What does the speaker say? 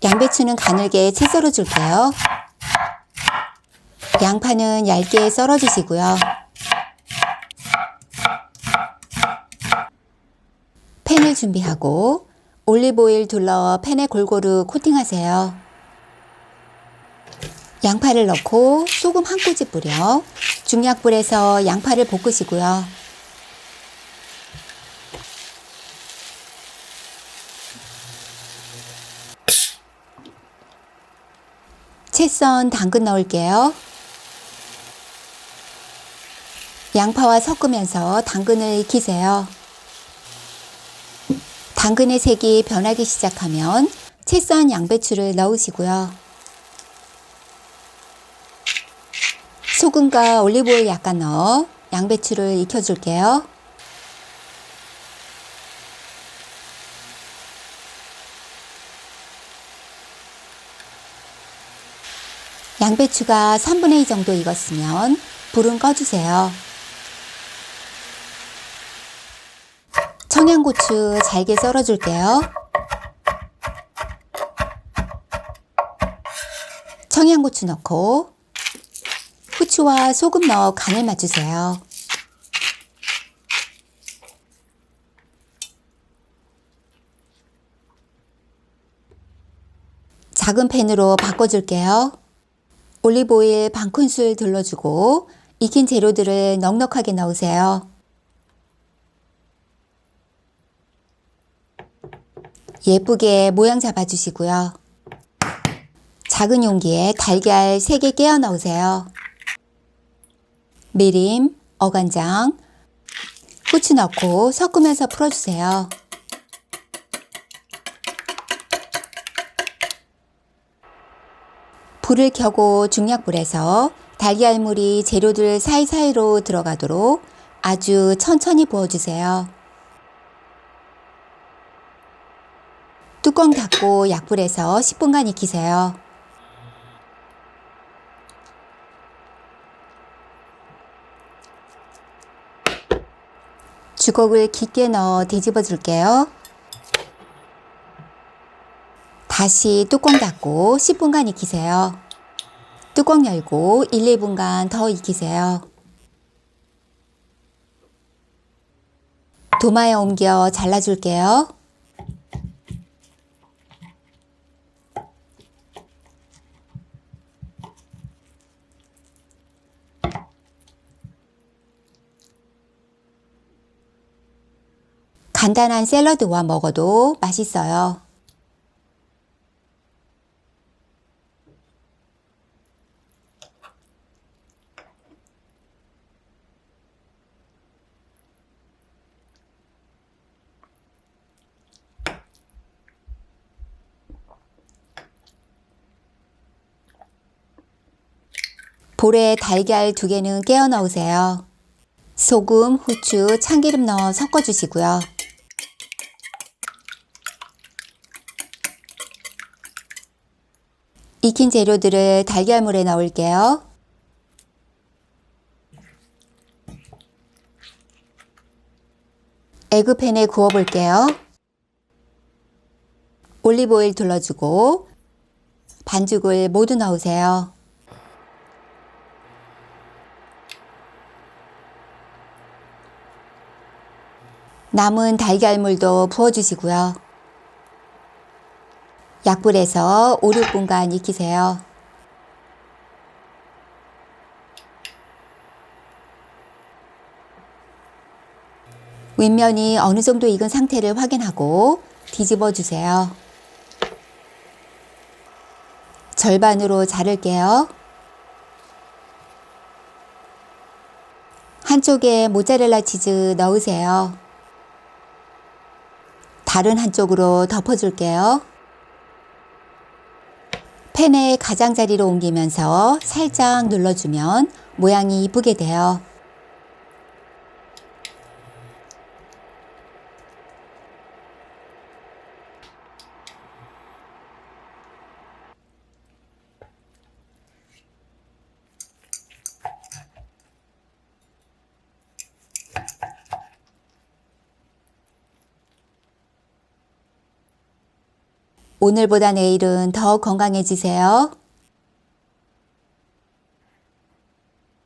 양배추는 가늘게 채 썰어 줄게요. 양파는 얇게 썰어 주시고요. 팬을 준비하고 올리브오일 둘러 팬에 골고루 코팅하세요. 양파를 넣고 소금 한 꼬집 뿌려 중약불에서 양파를 볶으시고요. 채 썬 당근 넣을게요. 양파와 섞으면서 당근을 익히세요. 당근의 색이 변하기 시작하면 채 썬 양배추를 넣으시고요. 소금과 올리브오일 약간 넣어 양배추를 익혀줄게요. 양배추가 3분의 2 정도 익었으면 불은 꺼주세요. 청양고추 잘게 썰어줄게요. 청양고추 넣고 후추와 소금 넣어 간을 맞추세요. 작은 팬으로 바꿔줄게요. 올리브오일 반 큰술 둘러주고 익힌 재료들을 넉넉하게 넣으세요. 예쁘게 모양 잡아주시고요. 작은 용기에 달걀 3개 깨어 넣으세요. 미림, 어간장, 후추 넣고 섞으면서 풀어주세요. 불을 켜고 중약불에서 달걀물이 재료들 사이사이로 들어가도록 아주 천천히 부어주세요. 뚜껑 닫고 약불에서 10분간 익히세요. 주걱을 깊게 넣어 뒤집어 줄게요. 다시 뚜껑 닫고 10분간 익히세요. 뚜껑 열고 1, 2분간 더 익히세요. 도마에 옮겨 잘라줄게요. 간단한 샐러드와 먹어도 맛있어요. 볼에 달걀 2개는 깨어 넣으세요. 소금, 후추, 참기름 넣어 섞어주시고요. 익힌 재료들을 달걀물에 넣을게요. 에그팬에 구워볼게요. 올리브오일 둘러주고 반죽을 모두 넣으세요. 남은 달걀물도 부어주시고요. 약불에서 5, 6분간 익히세요. 윗면이 어느 정도 익은 상태를 확인하고 뒤집어 주세요. 절반으로 자를게요. 한쪽에 모짜렐라 치즈 넣으세요. 다른 한쪽으로 덮어줄게요. 팬에 가장자리로 옮기면서 살짝 눌러주면 모양이 이쁘게 돼요. 오늘보다 내일은 더 건강해지세요.